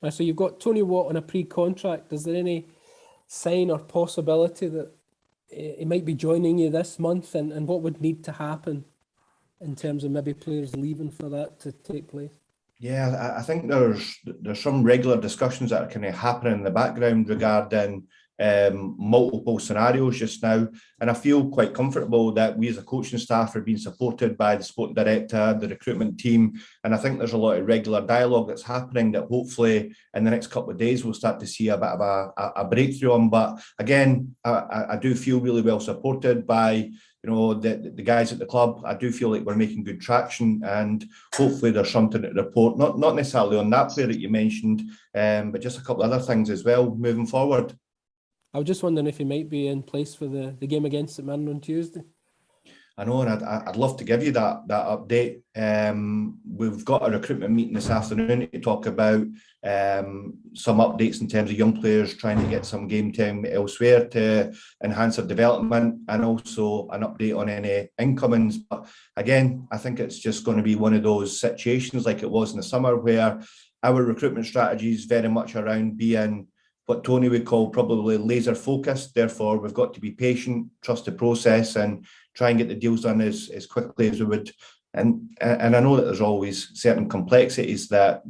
So you've got Tony Watt on a pre-contract. Is there any sign or possibility that he might be joining you this month? And what would need to happen in terms of maybe players leaving for that to take place? Yeah, I think there's some regular discussions that are kind of happening in the background regarding multiple scenarios just now, and I feel quite comfortable that we as a coaching staff are being supported by the sporting director, the recruitment team, and I think there's a lot of regular dialogue that's happening that hopefully in the next couple of days we'll start to see a bit of a breakthrough on. But again, I do feel really well supported by the guys at the club. I do feel like we're making good traction, and hopefully there's something to report, not necessarily on that player that you mentioned, but just a couple of other things as well moving forward. I was just wondering if he might be in place for the game against St Mirren on Tuesday. I know, and I'd love to give you that update. We've got a recruitment meeting this afternoon to talk about some updates in terms of young players trying to get some game time elsewhere to enhance their development, and also an update on any incomings. But again, I think it's just going to be one of those situations like it was in the summer, where our recruitment strategy is very much around being what Tony would call probably laser focused. Therefore, we've got to be patient, trust the process, and try and get the deals done as quickly as we would. And I know that there's always certain complexities that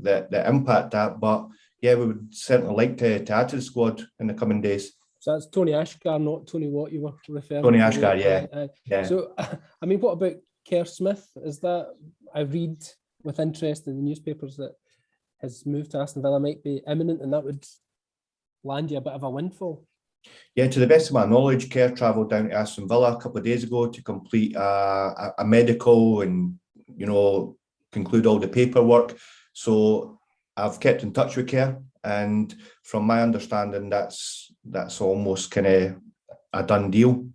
impact that, but yeah, we would certainly like to add to the squad in the coming days. So that's Tony Ashgar, not Tony Watt you were referring Tony to. Ashgar, yeah. So, I mean, what about Kerr Smith? Is that, I read with interest in the newspapers that his move to Aston Villa might be imminent, and that would land you a bit of a windfall? Yeah, to the best of my knowledge, Kerr travelled down to Aston Villa a couple of days ago to complete a medical and, conclude all the paperwork. So I've kept in touch with Kerr, and from my understanding, that's almost kind of a done deal.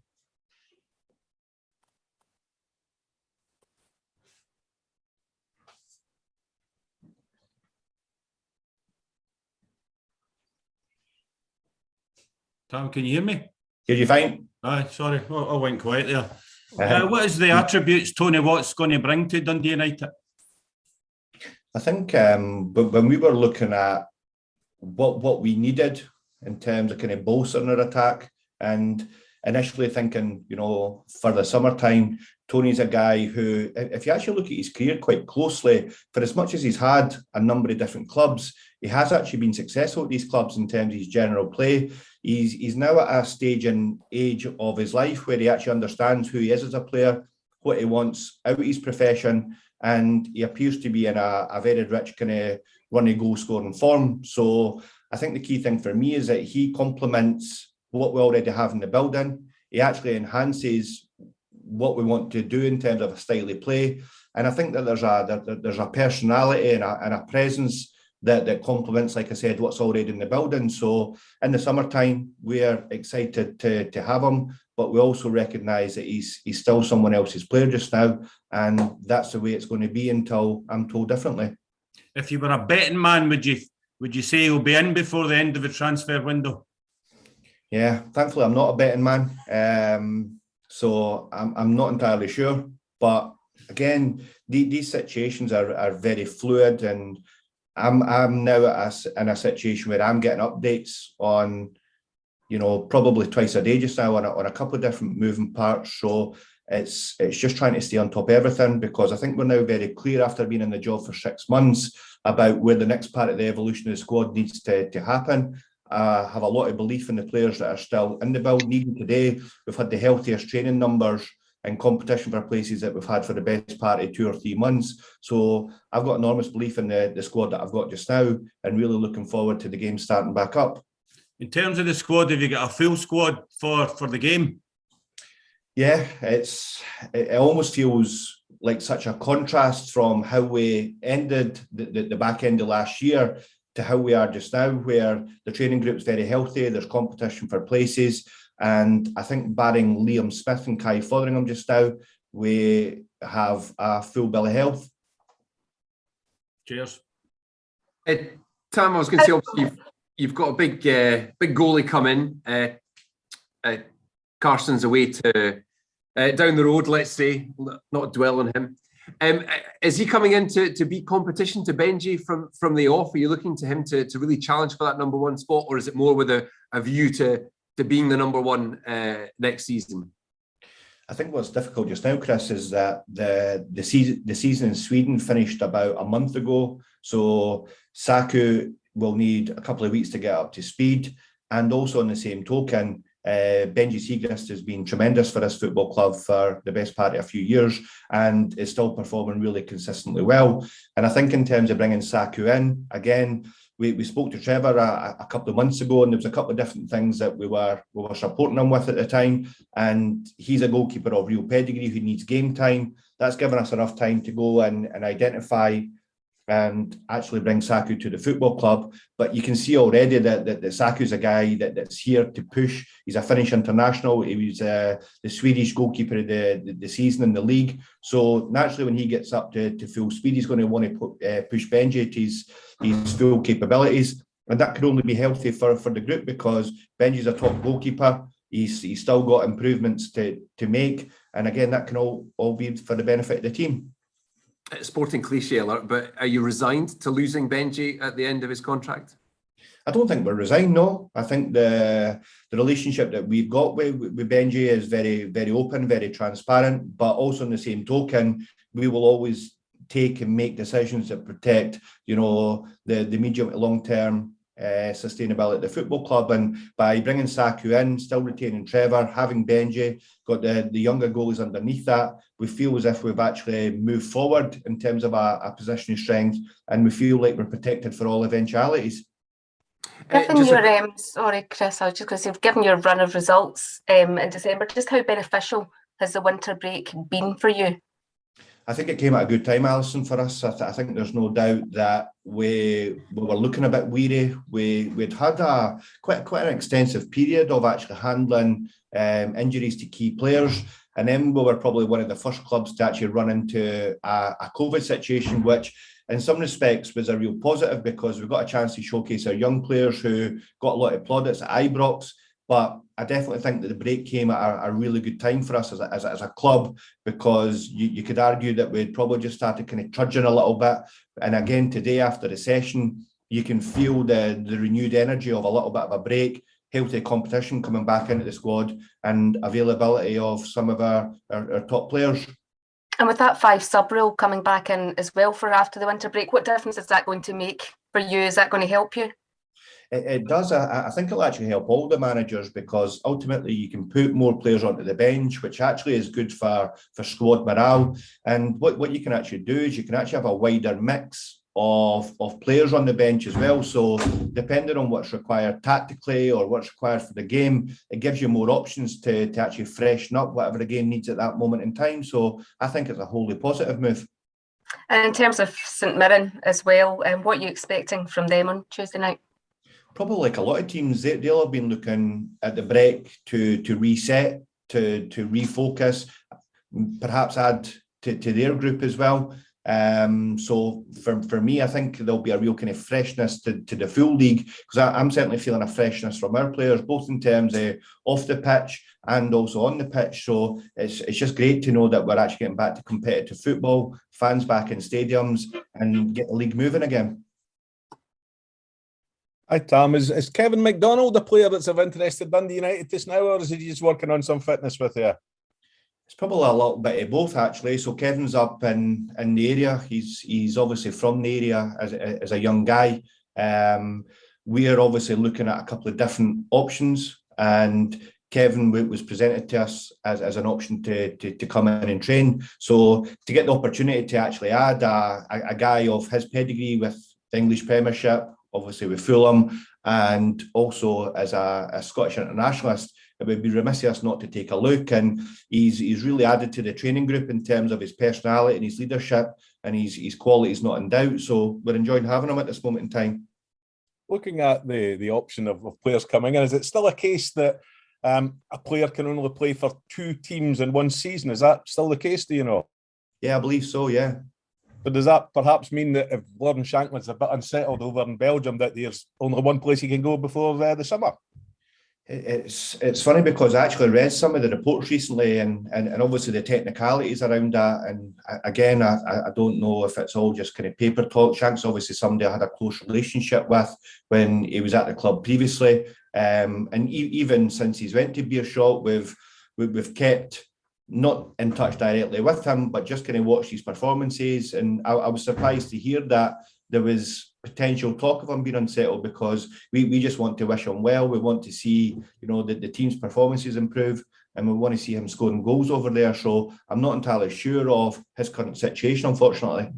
Tom, can you hear me? Hear you fine? Aye, sorry, I went quiet there. What is the attributes Tony Watt's going to bring to Dundee United? I think when we were looking at what we needed in terms of kind of bolstering our attack, and initially thinking, for the summertime, Tony's a guy who, if you actually look at his career quite closely, for as much as he's had a number of different clubs, he has actually been successful at these clubs in terms of his general play. He's now at a stage and age of his life where he actually understands who he is as a player, what he wants out of his profession, and he appears to be in a very rich kind of running goal scoring form. So I think the key thing for me is that he complements what we already have in the building. He actually enhances what we want to do in terms of a style of play, and I think that there's a personality and a presence that complements, like I said, what's already in the building. So in the summertime, we're excited to have him, but we also recognise that he's still someone else's player just now, and that's the way it's going to be until I'm told differently. If you were a betting man, would you say he'll be in before the end of the transfer window? Yeah, thankfully I'm not a betting man, so I'm not entirely sure. But again, these situations are very fluid, and I'm now in a situation where I'm getting updates on, probably twice a day just now on a couple of different moving parts. So it's just trying to stay on top of everything, because I think we're now very clear after being in the job for 6 months about where the next part of the evolution of the squad needs to happen. I have a lot of belief in the players that are still in the build. Even today, we've had the healthiest training numbers in competition for places that we've had for the best part of 2 or 3 months. So I've got enormous belief in the squad that I've got just now, and really looking forward to the game starting back up. In terms of the squad, have you got a full squad for the game? Yeah, it almost feels like such a contrast from how we ended the back end of last year to how we are just now, where the training group's very healthy, there's competition for places, and I think barring Liam Smith and Kai Fotheringham just now, we have a full bill of health. Cheers. Tam, I was going to say, obviously, you've got a big goalie coming. Carson's away to down the road, let's say, not dwell on him. Is he coming in to be competition to Benji from the off? Are you looking to him to really challenge for that number one spot, or is it more with a view to being the number one next season? I think what's difficult just now, Chris, is that the season in Sweden finished about a month ago. So Saku will need a couple of weeks to get up to speed. And also on the same token, Benji Siegrist has been tremendous for this football club for the best part of a few years and is still performing really consistently well. And I think in terms of bringing Saku in, again, we spoke to Trevor a couple of months ago, and there was a couple of different things that we were supporting him with at the time. And he's a goalkeeper of real pedigree who needs game time. That's given us enough time to go and identify and actually bring Saku to the football club. But you can see already that Saku's a guy that's here to push. He's a Finnish international. He was the Swedish goalkeeper of the season in the league. So naturally, when he gets up to full speed, he's going to want to push Benji to his full capabilities. And that could only be healthy for the group, because Benji's a top goalkeeper. He's still got improvements to make. And again, that can all be for the benefit of the team. Sporting cliche alert, but are you resigned to losing Benji at the end of his contract? I don't think we're resigned, no. I think the relationship that we've got with Benji is very, very open, very transparent, but also on the same token, we will always take and make decisions that protect, the medium to long-term sustainability of the football club. And by bringing Saku in, still retaining Trevor, having Benji, got the younger goalies underneath that, we feel as if we've actually moved forward in terms of a position of strength, and we feel like we're protected for all eventualities. Given your sorry, Chris, I was just going to say, given your run of results in December, just how beneficial has the winter break been for you? I think it came at a good time, Alison, for us. I think there's no doubt that we were looking a bit weary. We'd had quite an extensive period of actually handling injuries to key players. And then we were probably one of the first clubs to actually run into a COVID situation, which in some respects was a real positive, because we got a chance to showcase our young players who got a lot of plaudits at Ibrox. But I definitely think that the break came at a really good time for us as a club, because you could argue that we'd probably just started kind of trudging a little bit. And again, today after the session, you can feel the renewed energy of a little bit of a break, healthy competition coming back into the squad, and availability of some of our top players. And with that 5 sub rule coming back in as well for after the winter break, what difference is that going to make for you? Is that going to help you? It does. I think it'll actually help all the managers, because ultimately you can put more players onto the bench, which actually is good for squad morale. And what you can actually do is you can actually have a wider mix of players on the bench as well. So depending on what's required tactically or what's required for the game, it gives you more options to actually freshen up whatever the game needs at that moment in time. So I think it's a wholly positive move. And in terms of St Mirren as well, what are you expecting from them on Tuesday night? Probably like a lot of teams, they'll have been looking at the break to reset, to refocus, perhaps add to their group as well. So for me, I think there'll be a real kind of freshness to the full league, because I'm certainly feeling a freshness from our players, both in terms of off the pitch and also on the pitch. So it's just great to know that we're actually getting back to competitive football, fans back in stadiums, and get the league moving again. Hi, Tom. Is Kevin McDonald a player that's of interest in Dundee United just now, or is he just working on some fitness with you? It's probably a little bit of both, actually. So Kevin's up in the area. He's obviously from the area as a young guy. We're obviously looking at a couple of different options, and Kevin was presented to us as an option to come in and train. So to get the opportunity to actually add a guy of his pedigree with the English Premiership, obviously with Fulham, and also as a Scottish internationalist, it would be remiss of us not to take a look. And he's really added to the training group in terms of his personality and his leadership, and his quality is not in doubt. So we're enjoying having him at this moment in time. Looking at the option of players coming in, is it still a case that a player can only play for 2 teams in one season? Is that still the case, do you know? Yeah, I believe so, yeah. But does that perhaps mean that if Gordon Shankland's a bit unsettled over in Belgium, that there's only one place he can go before the summer? It's funny because I actually read some of the reports recently and obviously the technicalities around that. And again, I don't know if it's all just kind of paper talk. Shanks obviously somebody I had a close relationship with when he was at the club previously. And even since he's went to Beershot, we've kept not in touch directly with him, but just kind of watched his performances. And I was surprised to hear that there was potential talk of him being unsettled, because we just want to wish him well. We want to see, the team's performances improve, and we want to see him scoring goals over there. So I'm not entirely sure of his current situation, unfortunately.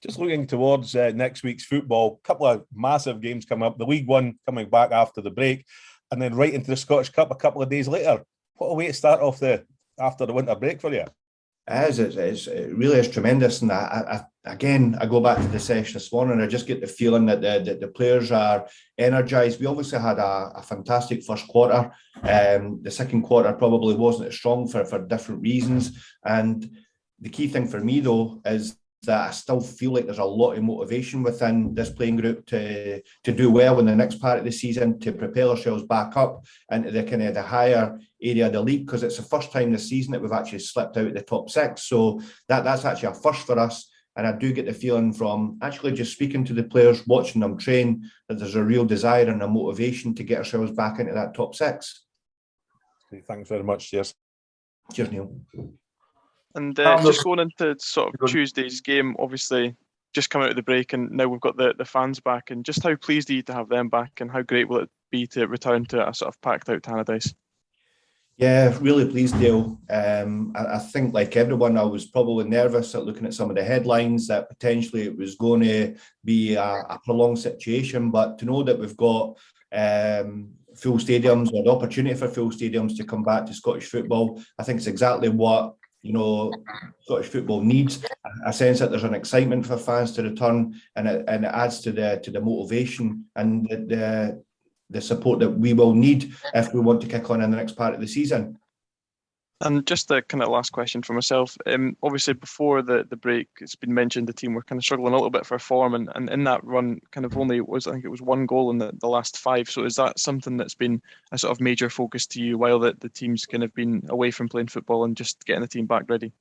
Just looking towards next week's football, a couple of massive games coming up. The League One coming back after the break, and then right into the Scottish Cup a couple of days later. What a way to start off after the winter break for you. It really is tremendous. And I go back to the session this morning, and I just get the feeling that the players are energised. We obviously had a fantastic first quarter. The second quarter probably wasn't as strong for different reasons. And the key thing for me, though, is that I still feel like there's a lot of motivation within this playing group to do well in the next part of the season, to propel ourselves back up into the kind of the higher area of the league, because it's the first time this season that we've actually slipped out of the top six. So that's actually a first for us. And I do get the feeling from actually just speaking to the players, watching them train, that there's a real desire and a motivation to get ourselves back into that top six. Thanks very much. Cheers. Cheers, Neil. And just going into sort of Tuesday's game, obviously just coming out of the break, and now we've got the fans back, and just how pleased are you to have them back, and how great will it be to return to a sort of packed out Tannadice? Yeah, really pleased, Dale. I think, like everyone, I was probably nervous at looking at some of the headlines that potentially it was going to be a prolonged situation, but to know that we've got full stadiums, or the opportunity for full stadiums to come back to Scottish football, I think it's exactly what Scottish football needs. I sense that there's an excitement for fans to return, and it adds to the motivation and the support that we will need if we want to kick on in the next part of the season. And just the kind of last question for myself, obviously before the break, it's been mentioned the team were kind of struggling a little bit for form, and in that run kind of only was, I think it was one goal in the last five. So is that something that's been a sort of major focus to you while the team's kind of been away from playing football and just getting the team back ready?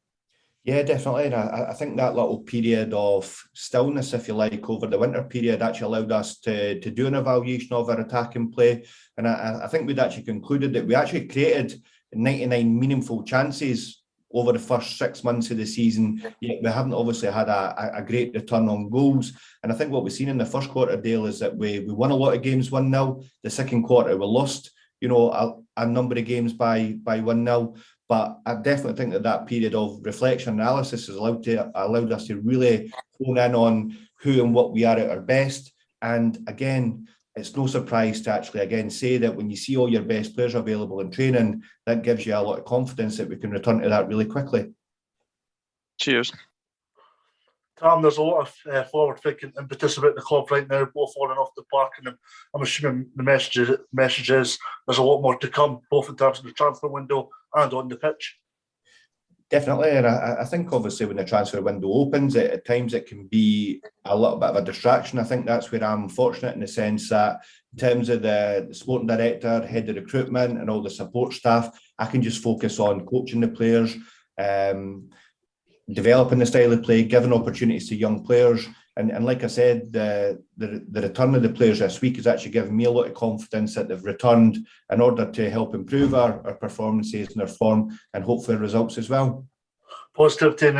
Yeah, definitely. And I think that little period of stillness, if you like, over the winter period actually allowed us to do an evaluation of our attacking play. And I think we'd actually concluded that we actually created 99 meaningful chances over the first 6 months of the season. Yet we haven't obviously had a great return on goals. And I think what we've seen in the first quarter, Dale, is that we won a lot of games 1-0. The second quarter we lost, a number of games by 1-0. But I definitely think that period of reflection analysis has allowed us to really hone in on who and what we are at our best. And again, it's no surprise to actually again say that when you see all your best players available in training, that gives you a lot of confidence that we can return to that really quickly. Cheers. Tom, there's a lot of forward-thinking impetus about the club right now, both on and off the park, and I'm assuming the message is there's a lot more to come, both in terms of the transfer window and on the pitch. Definitely, and I think obviously when the transfer window opens, at times it can be a little bit of a distraction. I think that's where I'm fortunate in the sense that in terms of the sporting director, head of recruitment and all the support staff, I can just focus on coaching the players, developing the style of play, giving opportunities to young players. And like I said, the return of the players this week has actually given me a lot of confidence that they've returned in order to help improve our performances and our form and hopefully results as well. Positivity and